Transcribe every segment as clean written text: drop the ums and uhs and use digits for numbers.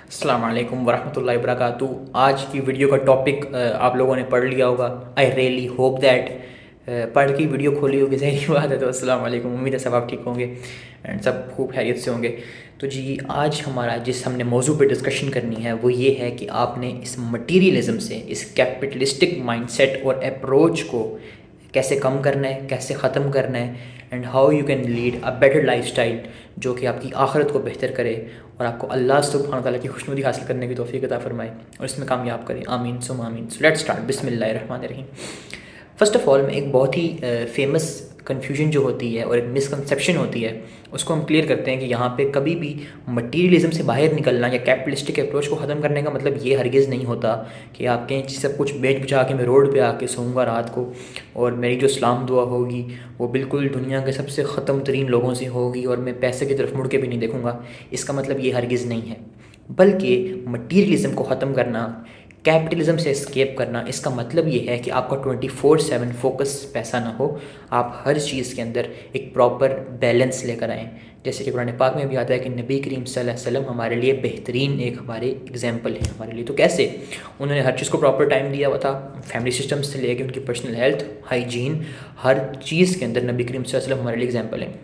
السلام علیکم ورحمۃ اللہ وبرکاتہ۔ آج کی ویڈیو کا ٹاپک آپ لوگوں نے پڑھ لیا ہوگا۔ آئی ریئلی ہوپ دیٹ پڑھ کے ویڈیو کھولی ہوگی، ظاہری بات ہے۔ تو السلام علیکم، امید ہے سب آپ ٹھیک ہوں گے اینڈ سب خوب خیریت سے ہوں گے۔ تو جی، آج ہمارا جس ہم نے موضوع پہ ڈسکشن کرنی ہے وہ یہ ہے کہ آپ نے اس مٹیریلزم سے، اس کیپٹلسٹک مائنڈ سیٹ اور اپروچ کو کیسے کم کرنا ہے، کیسے ختم کرنا ہے، and how you can lead a better life style جو کہ آپ کی آخرت کو بہتر کرے اور آپ کو اللہ سبحانہ تعالیٰ کی خوشنودی حاصل کرنے کی توفیق عطا فرمائے اور اس میں کامیاب کرے، آمین ثم آمین۔ سو لیٹ اسٹارٹ، بسم اللہ الرحمن الرحیم۔ فرسٹ آف آل، میں ایک بہت ہی فیمس کنفیوژن جو ہوتی ہے اور ایک مسکنسیپشن ہوتی ہے اس کو ہم کلیئر کرتے ہیں کہ یہاں پہ کبھی بھی مٹیریلزم سے باہر نکلنا یا کیپٹلسٹک اپروچ کو ختم کرنے کا مطلب یہ ہرگز نہیں ہوتا کہ آپ کہیں سب کچھ بیچ بچا کے میں روڈ پہ آ کے سوؤں گا رات کو اور میری جو سلام دعا ہوگی وہ بالکل دنیا کے سب سے ختم ترین لوگوں سے ہوگی اور میں پیسے کی طرف مڑ کے بھی نہیں دیکھوں گا۔ اس کا مطلب یہ ہرگز نہیں ہے، بلکہ مٹیریلزم کو ختم کرنا، کیپٹلزم سے اسکیپ کرنا، اس کا مطلب یہ ہے کہ آپ کا 24/7 فوکس پیسہ نہ ہو، آپ ہر چیز کے اندر ایک پراپر بیلنس لے کر آئیں۔ جیسے کہ قرآن پاک میں بھی آتا ہے کہ نبی کریم صلی اللہ علیہ وسلم ہمارے لیے بہترین ایک ہمارے اگزامپل ہے ہمارے لیے۔ تو کیسے انہوں نے ہر چیز کو پراپر ٹائم دیا ہوا تھا، فیملی سسٹم سے لے کے ان کی پرسنل ہیلتھ، ہائیجین، ہر چیز کے اندر نبی کریم صلی اللہ علیہ وسلم ہمارے لیے اگزامپل ہیں۔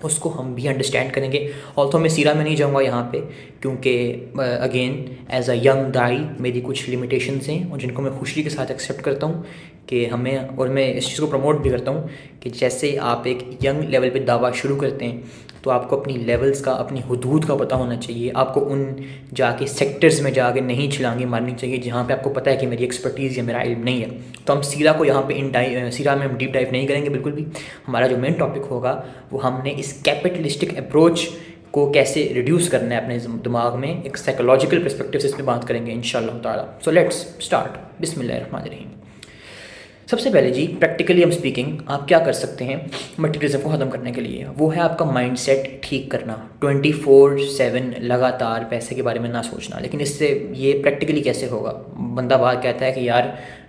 اس کو ہم بھی انڈرسٹینڈ کریں گے۔ آلتھو میں سیرہ میں نہیں جاؤں گا یہاں پہ، کیونکہ اگین ایز اے ینگ دائی میری کچھ لمیٹیشنز ہیں اور جن کو میں خوشی کے ساتھ ایکسیپٹ کرتا ہوں کہ ہمیں، اور میں اس چیز کو پروموٹ بھی کرتا ہوں کہ جیسے آپ ایک ینگ لیول پہ دعویٰ شروع کرتے ہیں تو آپ کو اپنی لیولز کا، اپنی حدود کا پتہ ہونا چاہیے۔ آپ کو ان جا کے سیکٹرز میں جا کے نہیں چھلانگیں مارنی چاہیے جہاں پہ آپ کو پتہ ہے کہ میری ایکسپرٹیز یا میرا علم نہیں ہے۔ تو ہم سیرہ کو یہاں پہ سیرہ میں ہم ڈیپ ڈائیو نہیں کریں گے بالکل بھی۔ ہمارا جو مین ٹاپک ہوگا وہ ہم نے اس کیپٹلسٹک اپروچ کو کیسے ریڈیوس کرنا ہے اپنے دماغ میں، ایک سائیکولوجیکل پرسپیکٹیو سے اس پہ بات کریں گے انشاءاللہ تعالیٰ۔ سو لیٹس اسٹارٹ، بسم اللہ الرحمن الرحیم۔ سب سے پہلے جی، پریکٹیکلی ہم اسپیکنگ، آپ کیا کر سکتے ہیں مٹیریلزم کو ختم کرنے کے لیے؟ وہ ہے آپ کا مائنڈ سیٹ ٹھیک کرنا، 24/7 لگاتار پیسے کے بارے میں نہ سوچنا۔ لیکن اس سے یہ پریکٹیکلی کیسے ہوگا؟ بندہ بات کہتا ہے کہ یار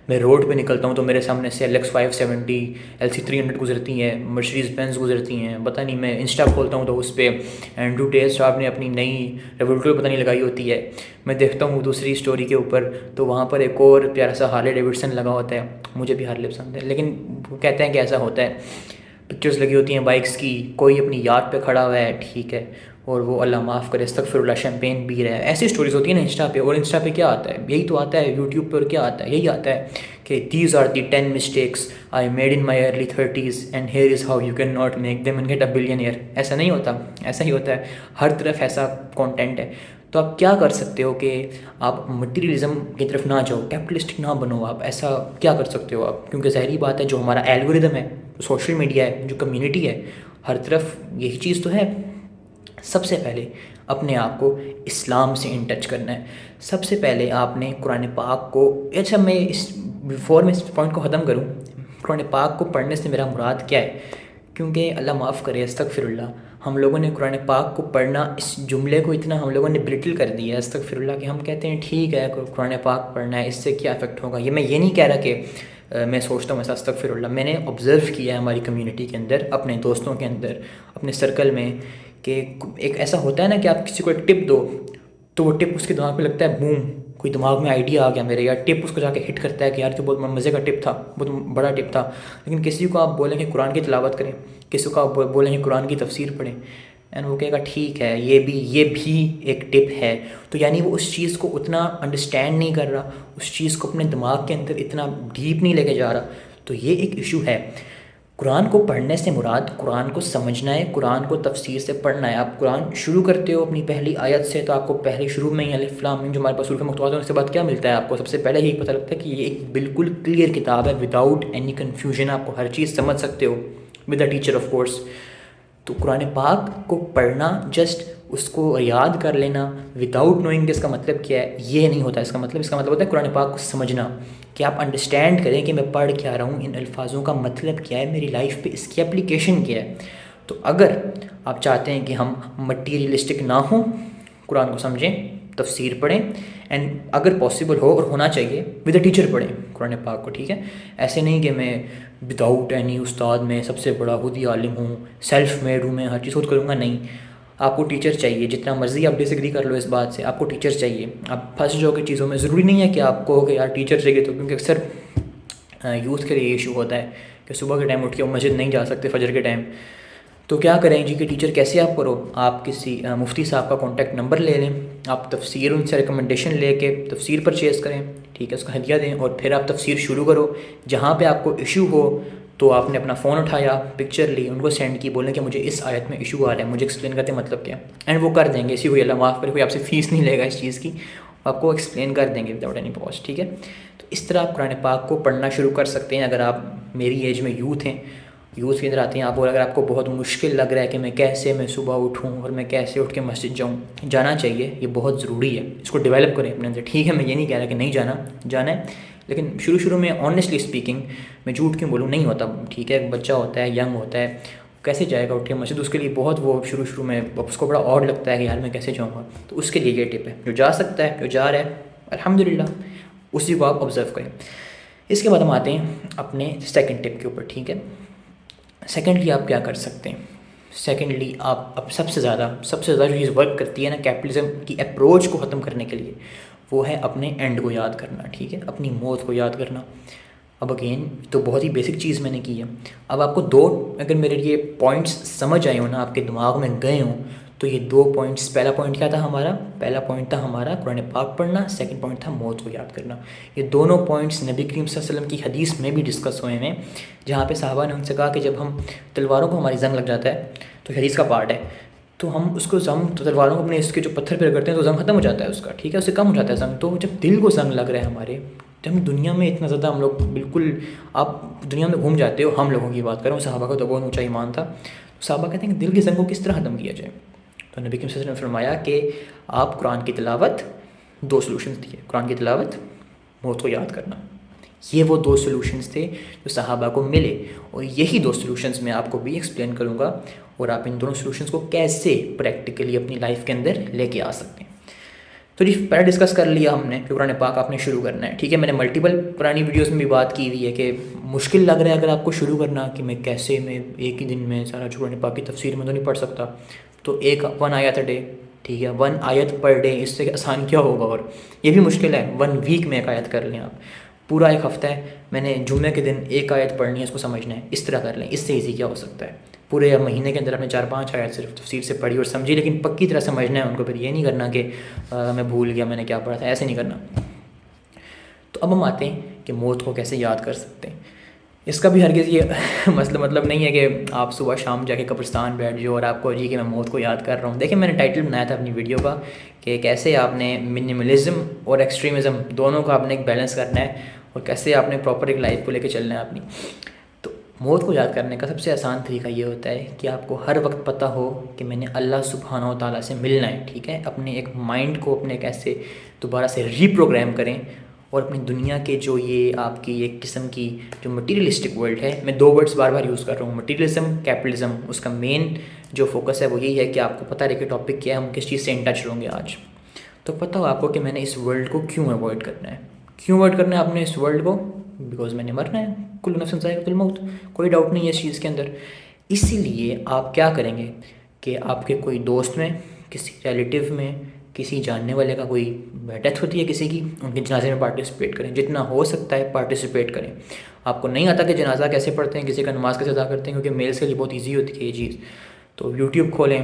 میں روڈ پہ نکلتا ہوں تو میرے سامنے سے LX 570، LC 300 گزرتی ہیں، مرسیڈیز بینز گزرتی ہیں، پتہ نہیں میں انسٹا کھولتا ہوں تو اس پہ اینڈریو ٹیٹ صاحب نے اپنی نئی ریوولٹر پتہ نہیں لگائی ہوتی ہے، میں دیکھتا ہوں دوسری اسٹوری کے اوپر تو وہاں پر ایک اور پیارا سا ہارلے ڈیوڈسن لگا ہوتا ہے، مجھے بھی ہارلے پسند ہے، لیکن وہ کہتے ہیں کہ ایسا ہوتا ہے، پکچرز لگی ہوتی ہیں بائکس کی، کوئی اپنی یاد پہ کھڑا ہوا ہے، ٹھیک ہے، اور وہ اللہ معاف کرے استغفر اللہ شیمپین پی رہا ہے۔ ایسی اسٹوریز ہوتی ہیں نا انسٹا پہ، اور انسٹا پہ کیا آتا ہے؟ یہی تو آتا ہے یوٹیوب پہ، اور کیا آتا ہے؟ یہی آتا ہے کہ these are the 10 mistakes I made in my early 30s and here is how you can not make them and get a billionaire. ایسا نہیں ہوتا، ایسا ہی ہوتا ہے، ہر طرف ایسا کانٹینٹ ہے۔ تو آپ کیا کر سکتے ہو کہ آپ مٹیریلزم کی طرف نہ جاؤ، کیپٹلسٹک نہ بنو، آپ ایسا کیا کر سکتے ہو آپ؟ کیونکہ ظاہری بات ہے جو ہمارا الگوریدم ہے، سوشل میڈیا ہے، جو کمیونٹی ہے، ہر طرف یہی چیز تو ہے۔ سب سے پہلے اپنے آپ کو اسلام سے ان ٹچ کرنا ہے۔ سب سے پہلے آپ نے قرآن پاک کو، اچھا میں میں اس پوائنٹ کو ختم کروں، قرآن پاک کو پڑھنے سے میرا مراد کیا ہے؟ کیونکہ اللہ معاف کرے استغفر اللہ، ہم لوگوں نے قرآن پاک کو پڑھنا، اس جملے کو اتنا ہم لوگوں نے بلٹل کر دیا ہے استغفر اللہ، کہ ہم کہتے ہیں ٹھیک ہے قرآن پاک پڑھنا ہے، اس سے کیا افیکٹ ہوگا؟ یہ میں یہ نہیں کہہ رہا کہ میں سوچتا ہوں ایسا، استغفر اللہ، میں نے آبزرو کیا ہے ہماری کمیونٹی کے اندر، اپنے دوستوں کے اندر، اپنے سرکل میں، کہ ایک ایسا ہوتا ہے نا کہ آپ کسی کو ایک ٹپ دو تو وہ ٹپ اس کے دماغ پہ لگتا ہے بوم، کوئی دماغ میں آئیڈیا آ گیا میرے، یا ٹپ اس کو جا کے ہٹ کرتا ہے کہ یار تو بہت مزے کا ٹپ تھا، بہت بڑا ٹپ تھا۔ لیکن کسی کو آپ بولیں کہ قرآن کی تلاوت کریں، کسی کو آپ بولیں کہ قرآن کی تفسیر پڑھیں، اینڈ وہ کہے گا ٹھیک ہے یہ بھی ایک ٹپ ہے، تو یعنی وہ اس چیز کو اتنا انڈرسٹینڈ نہیں کر رہا، اس چیز کو اپنے دماغ کے اندر اتنا ڈیپ نہیں لے کے جا رہا، تو یہ ایک ایشو ہے۔ قرآن کو پڑھنے سے مراد قرآن کو سمجھنا ہے، قرآن کو تفسیر سے پڑھنا ہے۔ آپ قرآن شروع کرتے ہو اپنی پہلی آیت سے تو آپ کو پہلے شروع میں ہی الف لام میم جو ہمارے پاس حروف مقطوعات ہیں اس کے بعد کیا ملتا ہے؟ آپ کو سب سے پہلے یہی پتہ لگتا ہے کہ یہ ایک بالکل کلیئر کتاب ہے، وداؤٹ اینی کنفیوژن آپ کو ہر چیز سمجھ سکتے ہو، with a teacher of course. تو قرآن پاک کو پڑھنا، جسٹ اس کو یاد کر لینا وداؤٹ نوئنگ کہ اس کا مطلب کیا ہے، یہ نہیں ہوتا۔ اس کا مطلب ہوتا ہے قرآن پاک کو سمجھنا، کہ آپ انڈرسٹینڈ کریں کہ میں پڑھ کیا رہا ہوں، ان الفاظوں کا مطلب کیا ہے، میری لائف پہ اس کی اپلیکیشن کیا ہے۔ تو اگر آپ چاہتے ہیں کہ ہم مٹیریلسٹک نہ ہوں، قرآن کو سمجھیں، تفسیر پڑھیں، اینڈ اگر پاسبل ہو اور ہونا چاہیے ود اے ٹیچر پڑھیں قرآن پاک کو، ٹھیک ہے؟ ایسے نہیں کہ میں وداؤٹ اینی استاد میں سب سے بڑا خود ہی عالم ہوں، سیلف میڈ ہوں، میں ہر چیز خود کروں گا، نہیں۔ آپ کو ٹیچر چاہیے، جتنا مرضی آپ ڈس ایگری کر لو اس بات سے، آپ کو ٹیچر چاہیے. آپ پھنس جاؤ گے چیزوں میں. ضروری نہیں ہے کہ آپ کو کہ یار ٹیچر چاہیے تو، کیونکہ اکثر یوتھ کے لیے ایشو ہوتا ہے کہ صبح کے ٹائم اٹھ کے وہ مسجد نہیں جا سکتے فجر کے ٹائم. تو کیا کریں جی کہ ٹیچر کیسے آپ کرو؟ آپ کسی مفتی صاحب کا کانٹیکٹ نمبر لے لیں، آپ تفسیر ان سے ریکمنڈیشن لے کے تفسیر پرچیز کریں، ٹھیک ہے، اس کا ہدیہ دیں، اور پھر آپ تفسیر شروع کرو. جہاں پہ آپ کو ایشو ہو تو آپ نے اپنا فون اٹھایا، پکچر لی، ان کو سینڈ کی، بولیں کہ مجھے اس آیت میں ایشو آ رہا ہے، مجھے ایکسپلین کرتے مطلب کیا، اینڈ وہ کر دیں گے. اسی کوئی اللہ معاف کرے، کوئی آپ سے فیس نہیں لے گا اس چیز کی، آپ کو ایکسپلین کر دیں گے وداؤٹ اینی کاسٹ. ٹھیک ہے، تو اس طرح آپ قرآن پاک کو پڑھنا شروع کر سکتے ہیں. اگر آپ میری ایج میں یوتھ ہیں، یوتھ کے اندر آتے ہیں آپ، اور اگر آپ کو بہت مشکل لگ رہا ہے کہ میں صبح اٹھوں اور میں کیسے اٹھ کے مسجد جاؤں، جانا چاہیے، یہ بہت ضروری ہے. اس کو ڈیولپ کریں اپنے اندر. ٹھیک ہے، میں یہ نہیں کہہ رہا کہ نہیں جانا ہے، لیکن شروع میں آنیسٹلی اسپیکنگ، میں جھوٹ کیوں بولوں، نہیں ہوتا. ٹھیک ہے، ایک بچہ ہوتا ہے، ینگ ہوتا ہے، کیسے جائے گا اٹھ کے مسجد؟ اس کے لیے بہت وہ شروع میں اس کو بڑا آڈ لگتا ہے کہ یار میں کیسے جاؤں گا. تو اس کے لیے یہ ٹپ ہے، جو جا سکتا ہے، جو جا رہا ہے الحمدللہ، اسی کو آپ آبزرو کریں. اس کے بعد ہم آتے ہیں اپنے سیکنڈ ٹپ کے اوپر. ٹھیک ہے، سیکنڈلی آپ کیا کر سکتے ہیں؟ سیکنڈلی آپ اب سب سے زیادہ جو چیز ورک کرتی ہے نا کیپٹلزم کی اپروچ کو ختم کرنے کے لیے، وہ ہے اپنے اینڈ کو یاد کرنا. ٹھیک ہے، اپنی موت کو یاد کرنا. اب اگین تو بہت ہی بیسک چیز میں نے کی ہے. اب آپ کو اگر میرے یہ پوائنٹس سمجھ آئے ہوں نا، آپ کے دماغ میں گئے ہوں، تو یہ 2 پوائنٹس، پہلا پوائنٹ کیا تھا ہمارا؟ پہلا پوائنٹ تھا ہمارا قرآن پاک پڑھنا، سیکنڈ پوائنٹ تھا موت کو یاد کرنا. یہ دونوں پوائنٹس نبی کریم صلی اللہ علیہ وسلم کی حدیث میں بھی ڈسکس ہوئے ہیں، جہاں پہ صحابہ نے ان سے کہا کہ جب ہم تلواروں کو ہماری زنگ لگ جاتا ہے، تو حدیث کا پارٹ ہے، تو ہم اس کو تلواروں کو اپنے اس کے جو پتھر پہ کرتے ہیں تو زنگ ختم ہو جاتا ہے اس کا. ٹھیک ہے، اس سے کم ہو جاتا ہے زنگ. تو جب دل کو زنگ لگ رہا ہے ہمارے، جب ہم دنیا میں اتنا زیادہ ہم لوگ بالکل، آپ دنیا میں گھوم جاتے ہو، ہم لوگوں کی بات کر رہا ہوں، صحابہ کا تو بہت اونچا ایمان تھا. صحابہ کہتے ہیں کہ دل کی زنگ کو کس طرح ختم کیا جائے؟ تو نبی کریم صلی اللہ علیہ وسلم نے فرمایا کہ آپ قرآن کی تلاوت، 2 سلوشنز دیے، قرآن کی تلاوت، موت کو یاد کرنا. یہ وہ 2 سلوشنز تھے جو صحابہ کو ملے، اور یہی 2 سلوشنز میں آپ کو بھی ایکسپلین کروں گا، اور آپ ان دونوں سلوشنز کو کیسے پریکٹیکلی اپنی لائف کے اندر لے کے آ سکتے ہیں. تو جی پہلے ڈسکس کر لیا ہم نے کہ قرآن پاک آپ نے شروع کرنا ہے. ٹھیک ہے، میں نے ملٹیپل پرانی ویڈیوز میں بھی بات کی ہوئی ہے کہ مشکل لگ رہا ہے اگر آپ کو شروع کرنا کہ میں کیسے، میں ایک ہی دن میں سارا قرآن پاک کی تفسیر میں تو نہیں پڑھ سکتا، تو 1 آیت ڈے. ٹھیک ہے، 1 آیت پر ڈے، اس سے آسان کیا ہوگا؟ اور یہ بھی مشکل ہے. 1 ویک میں 1 آیت کر لیں آپ. پورا 1 ہفتہ ہے، میں نے جمعے کے دن 1 آیت پڑھنی ہے، اس کو سمجھنا ہے، اس طرح کر لیں. اس سے ایزی کیا ہو سکتا ہے؟ پورے مہینے کے اندر آپ نے 4-5 آیت صرف تفسیر سے پڑھی اور سمجھی، لیکن پکی طرح سمجھنا ہے ان کو. پھر یہ نہیں کرنا کہ میں بھول گیا میں نے کیا پڑھا تھا، ایسے نہیں کرنا. تو اب ہم آتے ہیں کہ موت کو کیسے یاد کر سکتے ہیں. اس کا بھی ہرگز یہ مطلب نہیں ہے کہ آپ صبح شام جا کے قبرستان بیٹھ جاؤ اور آپ کو جی کہ میں موت کو یاد کر رہا ہوں. دیکھیں، میں نے ٹائٹل بنایا تھا اپنی ویڈیو کا کہ کیسے آپ نے منیملزم اور ایکسٹریمزم دونوں کا آپ نے ایک بیلنس کرنا ہے، اور کیسے آپ نے پراپر ایک لائف کو لے کے چلنا ہے اپنی. تو موت کو یاد کرنے کا سب سے آسان طریقہ یہ ہوتا ہے کہ آپ کو ہر وقت پتہ ہو کہ میں نے اللہ سبحانہ و تعالیٰ سے ملنا ہے. ٹھیک ہے، اپنے ایک مائنڈ کو اپنے کیسے دوبارہ سے ری پروگرام کریں، اور اپنی دنیا کے جو یہ آپ کی ایک قسم کی جو مٹیریلسٹک ورلڈ ہے، میں 2 ورڈز بار بار یوز کر رہا ہوں، مٹیریلزم، کیپٹلزم. اس کا مین جو فوکس ہے وہ یہی ہے کہ آپ کو پتہ رہے کہ ٹاپک کیا ہے، ہم کس چیز سے ان ٹچ رہیں گے آج. تو پتہ ہو آپ کو کہ میں نے اس ورلڈ کو کیوں اوائڈ کرنا ہے. کیوں اوائڈ کرنا ہے آپ نے اس ورلڈ کو؟ بیکاز میں نے مرنا ہے. کل نفس ذائقۃ الموت، کوئی ڈاؤٹ نہیں ہے اس چیز کے اندر. اسی لیے آپ کیا کریں گے کہ آپ کے کوئی دوست میں، کسی ریلیٹیو میں، کسی جاننے والے کا کوئی ڈیتھ ہوتی ہے کسی کی، ان کے جنازے میں پارٹیسپیٹ کریں. جتنا ہو سکتا ہے پارٹیسپیٹ کریں. آپ کو نہیں آتا کہ جنازہ کیسے پڑھتے ہیں، کسی کا نماز کیسے ادا کرتے ہیں، کیونکہ میلس کے لیے بہت ایزی ہوتی ہے یہ چیز، تو یوٹیوب کھولیں،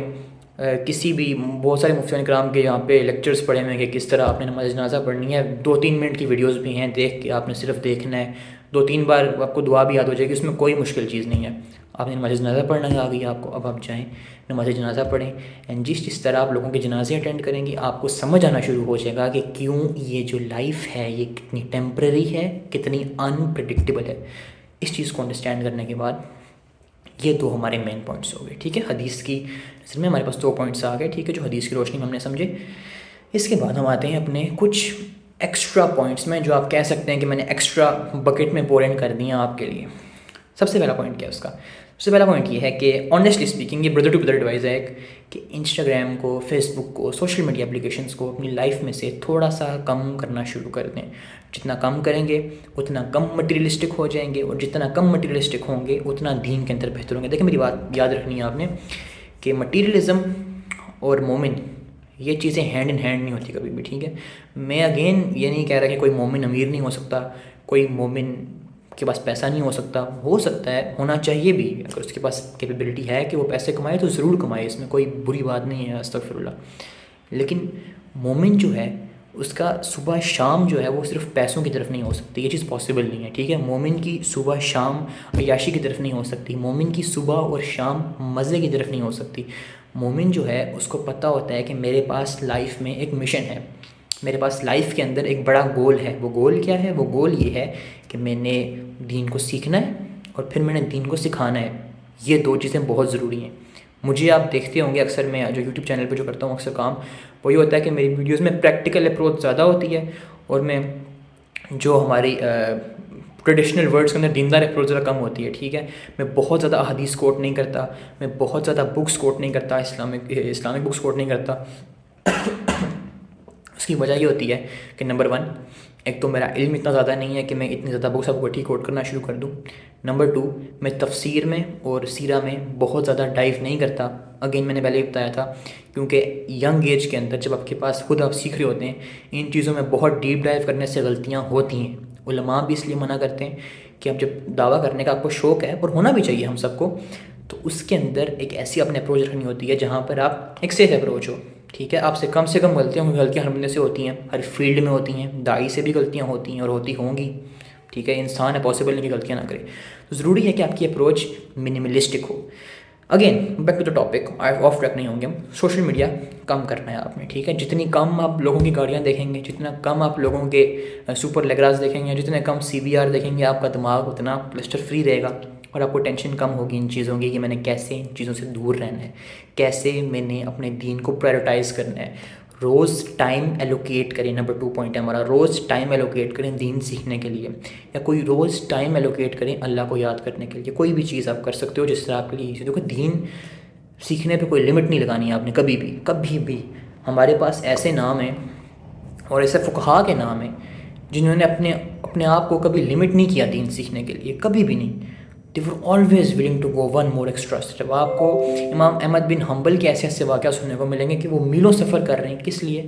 کسی بھی بہت سارے مفتیان کرام کے یہاں پہ لیکچرز پڑھے ہوئے ہیں کہ کس طرح آپ نے نماز جنازہ پڑھنی ہے. 2-3 منٹ کی ویڈیوز بھی ہیں، دیکھ کے آپ نے صرف دیکھنا ہے. 2-3 بار آپ کو دعا بھی یاد ہو جائے گی، اس میں کوئی مشکل چیز نہیں ہے. آپ نے نماز جنازہ پڑھنا آ گئی آپ کو، اب آپ جائیں نماز جنازہ پڑھیں، اینڈ جس طرح آپ لوگوں کے جنازے اٹینڈ کریں گی، آپ کو سمجھ آنا شروع ہو جائے گا کہ کیوں یہ جو لائف ہے یہ کتنی ٹیمپرری ہے، کتنی انپریڈکٹیبل ہے. اس چیز کو انڈرسٹینڈ کرنے کے بعد یہ 2 ہمارے مین پوائنٹس ہو گئے. ٹھیک ہے، حدیث کی نظر میں ہمارے پاس 2 پوائنٹس آ گئے. ٹھیک ہے، جو حدیث کی روشنی میں ہم نے سمجھے. اس کے بعد ہم آتے ہیں اپنے کچھ ایکسٹرا پوائنٹس میں، جو آپ کہہ سکتے ہیں کہ میں نے ایکسٹرا بکٹ میں پور ان کر دیا آپ کے لیے. سب سے پہلا پوائنٹ کیا ہے اس کا؟ سب سے پہلا پوائنٹ یہ ہے کہ آنیسٹلی اسپیکنگ، یہ بردر ٹو بردر ایڈوائز ہے کہ انسٹاگرام کو، فیس بک کو، سوشل میڈیا اپلیکیشنس کو اپنی لائف میں سے تھوڑا سا کم کرنا شروع کر دیں. جتنا کم کریں گے اتنا کم مٹیریلسٹک ہو جائیں گے، اور جتنا کم مٹیریلسٹک ہوں گے اتنا دین کے اندر بہتر ہوں گے. دیکھیں میری بات یاد رکھنی ہے آپ نے کہ مٹیریلزم اور مومن، یہ چیزیں ہینڈ ان ہینڈ نہیں ہوتی کبھی بھی، ٹھیک ہے. میں اگین یہ نہیں کہہ رہا کہ کوئی مومن امیر نہیں ہو سکتا، کوئی مومن کے پاس پیسہ نہیں ہو سکتا ہے، ہونا چاہیے بھی. اگر اس کے پاس کیپیبلٹی ہے کہ وہ پیسے کمائے تو ضرور کمائے، اس میں کوئی بری بات نہیں ہے، استغفر اللہ. لیکن مومن جو ہے اس کا صبح شام جو ہے وہ صرف پیسوں کی طرف نہیں ہو سکتی، یہ چیز پاسبل نہیں ہے، ٹھیک ہے. مومن کی صبح شام عیاشی کی طرف نہیں ہو سکتی، مومن کی صبح اور شام مزے کی طرف نہیں ہو سکتی. مومن جو ہے اس کو پتہ ہوتا ہے کہ میرے پاس لائف میں ایک مشن ہے، میرے پاس لائف کے اندر ایک بڑا گول ہے. وہ گول کیا ہے؟ وہ گول یہ ہے کہ میں نے دین کو سیکھنا ہے اور پھر میں نے دین کو سکھانا ہے. یہ دو چیزیں بہت ضروری ہیں. مجھے آپ دیکھتے ہوں گے اکثر میں جو یوٹیوب چینل پہ جو کرتا ہوں اکثر کام وہ یہ ہوتا ہے کہ میری ویڈیوز میں پریکٹیکل اپروچ زیادہ ہوتی ہے، اور میں جو ہماری ٹریڈیشنل ورڈس کے اندر دیندار اپروچ ذرا کم ہوتی ہے، ٹھیک ہے. میں بہت زیادہ احادیث کوٹ نہیں کرتا، میں بہت زیادہ بکس کوٹ نہیں کرتا، اسلامک بکس کوٹ نہیں کرتا. اس کی وجہ یہ ہوتی ہے کہ نمبر 1، ایک تو میرا علم اتنا زیادہ نہیں ہے کہ میں اتنی زیادہ بکس اب کوٹھی کوٹ کرنا شروع کر دوں. نمبر 2، میں تفسیر میں اور سیرہ میں بہت زیادہ ڈائیو نہیں کرتا. اگین میں نے پہلے ہی بتایا تھا، کیونکہ ینگ ایج کے اندر جب آپ کے پاس خود آپ سیکھ رہے ہوتے ہیں، ان چیزوں میں بہت ڈیپ ڈائیو کرنے سے غلطیاں ہوتی ہیں. علماء بھی اس لیے منع کرتے ہیں کہ اب جب دعویٰ کرنے کا آپ کو شوق ہے، اور ہونا بھی چاہیے ہم سب کو، تو اس کے اندر ایک ایسی اپنے اپروچ رکھنی ہوتی ہے جہاں پر آپ ایک سیف اپروچ ہو، ٹھیک ہے. آپ سے کم غلطیاں ہوں گی، غلطیاں ہر بندے سے ہوتی ہیں، ہر فیلڈ میں ہوتی ہیں، داعی سے بھی غلطیاں ہوتی ہیں اور ہوتی ہوں گی، ٹھیک ہے. انسان ہے، پاسبل نہیں کہ غلطیاں نہ کرے. تو ضروری ہے کہ آپ کی اپروچ منیملسٹک ہو. Again back to the topic, off track نہیں ہوں گے ہم. سوشل میڈیا کم کرنا ہے آپ نے، ٹھیک ہے. جتنی کم آپ لوگوں کی گاڑیاں دیکھیں گے، جتنا کم آپ لوگوں کے سپر لیگراز دیکھیں گے، جتنے کم CBR دیکھیں گے، آپ کا دماغ اتنا کلسٹر فری رہے گا، اور آپ کو ٹینشن کم ہوگی ان چیزوں کی کہ میں نے کیسے ان چیزوں سے دور رہنا ہے، کیسے میں نے اپنے دین کو پرائرٹائز کرنا ہے. روز ٹائم ایلوکیٹ کریں. نمبر 2 پوائنٹ ہے ہمارا، روز ٹائم ایلوکیٹ کریں دین سیکھنے کے لیے، یا کوئی روز ٹائم ایلوکیٹ کریں اللہ کو یاد کرنے کے لیے. کوئی بھی چیز آپ کر سکتے ہو جس سے آپ کے لیے. دیکھو، دین سیکھنے پہ کوئی لمٹ نہیں لگانی ہے آپ نے کبھی بھی، کبھی بھی. ہمارے پاس ایسے نام ہیں اور ایسے فقہا کے نام ہیں جنہوں نے اپنے آپ کو کبھی لمٹ نہیں کیا دین سیکھنے کے لیے، کبھی بھی نہیں. they were always willing to go one more extra step. آپ کو امام احمد بن حنبل کے ایسے ایسے واقعہ سننے کو ملیں گے کہ وہ میلوں سفر کر رہے ہیں. کس لیے؟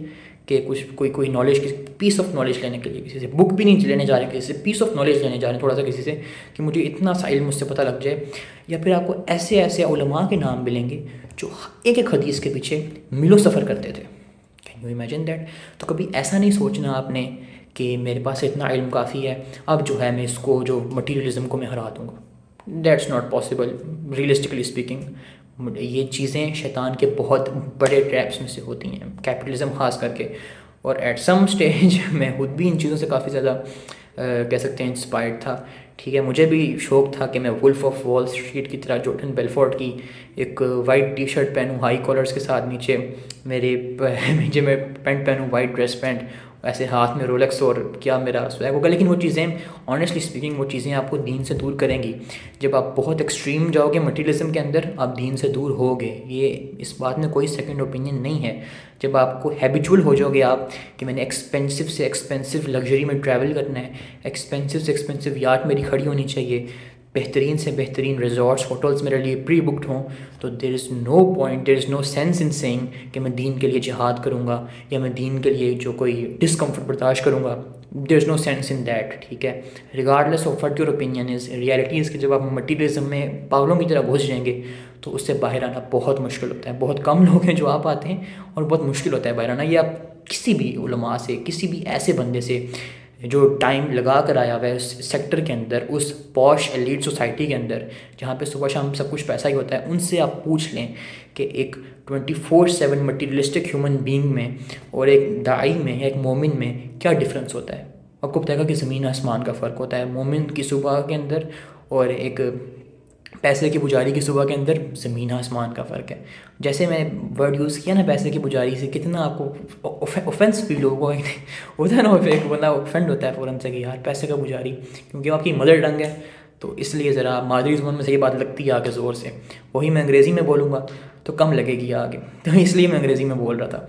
کہ کوئی نالج، پیس آف نالج لینے کے لیے. کسی سے بک بھی نہیں لینے جا رہے، کسی سے پیس آف نالج لینے جا رہے ہیں تھوڑا سا کسی سے، کہ مجھے اتنا سا علم مجھ سے پتہ لگ جائے. یا پھر آپ کو ایسے ایسے علماء کے نام ملیں گے جو ایک ایک حدیث کے پیچھے میلوں سفر کرتے تھے. Can you imagine that? تو کبھی ایسا نہیں سوچنا آپ نے کہ میرے پاس اتنا علم کافی ہے، اب جو ہے میں اس کو جو مٹیریلزم کو میں ہرا دوں گا. That's not possible realistically speaking. یہ چیزیں شیطان کے بہت بڑے ٹریپس میں سے ہوتی ہیں، کیپٹلزم خاص کر کے. اور ایٹ سم اسٹیج میں خود بھی ان چیزوں سے کافی زیادہ کہہ سکتے ہیں انسپائرڈ تھا، ٹھیک ہے. مجھے بھی شوق تھا کہ میں وولف آف وال اسٹریٹ کی طرح جورڈن بیلفورٹ کی ایک وائٹ ٹی شرٹ پہنوں ہائی کالرس کے ساتھ، نیچے میں پینٹ پہنوں وائٹ ڈریس پینٹ، ایسے ہاتھ میں رولکس، اور کیا میرا سویگ ہوگا. لیکن وہ چیزیں آنیسٹلی اسپیکنگ وہ چیزیں آپ کو دین سے دور کریں گی. جب آپ بہت ایکسٹریم جاؤ گے مٹیریلزم کے اندر، آپ دین سے دور ہوگے. یہ اس بات میں کوئی سیکنڈ اوپینین نہیں ہے. جب آپ کو ہیبیچول ہو جاؤ گے آپ کہ میں نے ایکسپینسو سے ایکسپینسو لگژری میں ٹریول کرنا ہے، ایکسپینسو سے ایکسپینسو یاٹ میری کھڑی ہونی چاہیے، بہترین سے بہترین ریزورٹس ہوٹلس میرے لیے پری بکڈ ہوں، تو دیر از نو پوائنٹ، دیر از نو سینس ان سینگ کہ میں دین کے لیے جہاد کروں گا یا میں دین کے لیے جو کوئی ڈسکمفرٹ برداشت کروں گا. دیر از نو سینس ان دیٹ، ٹھیک ہے. Regardless of what your opinion is, reality is کہ جب آپ مٹیریلزم میں پاگلوں کی طرح گھس جائیں گے تو اس سے باہر آنا بہت مشکل ہوتا ہے. بہت کم لوگ ہیں جو آپ آتے ہیں، اور بہت مشکل ہوتا ہے باہر آنا. یہ آپ کسی بھی علماء سے، کسی بھی ایسے بندے سے جو ٹائم لگا کر آیا ہوا ہے اس سیکٹر کے اندر، اس پوش ایلیٹ سوسائٹی کے اندر جہاں پہ صبح شام سب کچھ پیسہ ہی ہوتا ہے، ان سے آپ پوچھ لیں کہ ایک 24/7 مٹیریلسٹک ہیومن بینگ میں اور ایک داعی میں یا ایک مومن میں کیا ڈفرینس ہوتا ہے. آپ کو بتائے گا کہ زمین آسمان کا فرق ہوتا ہے. مومن کی صبح کے اندر اور ایک پیسے کی پجاری کی صبح کے اندر زمین آسمان کا فرق ہے. جیسے میں ورڈ یوز کیا نا پیسے کی پجاری سے، کتنا آپ کو اوفینس فیل ہوگا. ہوتا ہے نا، ایک بندہ اوفینڈ ہوتا ہے فوراً سے کہ یار پیسے کا پجاری، کیونکہ آپ کی مدر ٹنگ ہے تو اس لیے ذرا مادری زبان میں سے یہ بات لگتی ہے آگے زور سے. وہی میں انگریزی میں بولوں گا تو کم لگے گی آگے، تو اس لیے میں انگریزی میں بول رہا تھا.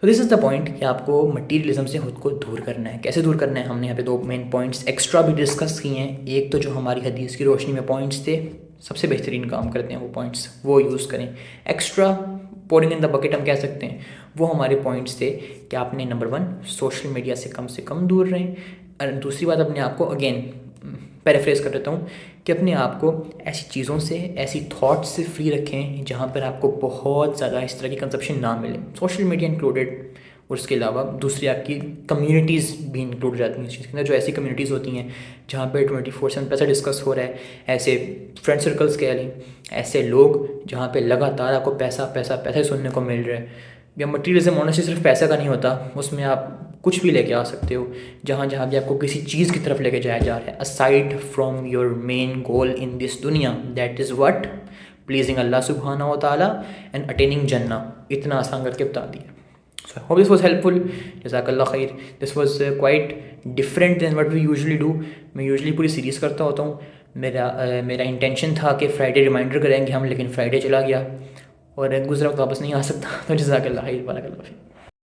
تو دس از دا پوائنٹ کہ آپ کو مٹیریلزم سے خود کو دور کرنا ہے. کیسے دور کرنا ہے؟ ہم نے یہاں پہ 2 مین پوائنٹس ایکسٹرا بھی ڈسکس کیے ہیں. ایک تو جو ہماری حدیث کی روشنی میں پوائنٹس تھے، سب سے بہترین کام کرتے ہیں وہ پوائنٹس، وہ یوز کریں. ایکسٹرا پورنگ ان دا بکٹ ہم کہہ سکتے ہیں، وہ ہمارے پوائنٹس تھے کہ آپ نے نمبر 1 سوشل میڈیا سے کم دور رہیں، اور دوسری بات اپنے آپ کو اگین پیرافریز کر دیتا ہوں کہ اپنے آپ کو ایسی چیزوں سے، ایسی تھاٹس سے فری رکھیں جہاں پر آپ کو بہت زیادہ اس طرح کی کنزپشن نہ ملے، سوشل میڈیا انکلوڈیڈ، اور اس کے علاوہ دوسری آپ کی کمیونٹیز بھی انکلوڈ جاتی ہیں اس چیز کے اندر، جو ایسی کمیونٹیز ہوتی ہیں جہاں پہ 24/7 پیسہ ڈسکس ہو رہا ہے، ایسے فرینڈ سرکلس کہہ لیں، ایسے لوگ جہاں پہ لگاتار آپ کو پیسہ سننے کو مل رہا ہے، یا مٹیریلزم ہونا سے صرف پیسہ کا نہیں ہوتا، اس میں آپ کچھ بھی لے کے آ سکتے ہو، جہاں بھی آپ کو کسی چیز کی طرف لے کے جایا جا رہا ہے، اسائڈ فرام یور مین گول ان دس دنیا، دیٹ از وٹ پلیزنگ اللہ سبحانہ و تعالیٰ اینڈ اٹیننگ جنہ، اتنا آسان کر کے بتا دیا. So I hope this was helpful. جزاک اللہ خیر. This was quite different than what we usually do. میں یوزلی پوری سیریز کرتا ہوتا ہوں. میرا انٹینشن تھا کہ فرائیڈے ریمائنڈر کریں گے ہم، لیکن فرائیڈے چلا گیا اور گزرا وقت واپس نہیں آ سکتا. تو جزاک اللہ خیر، بارک اللہ فیک.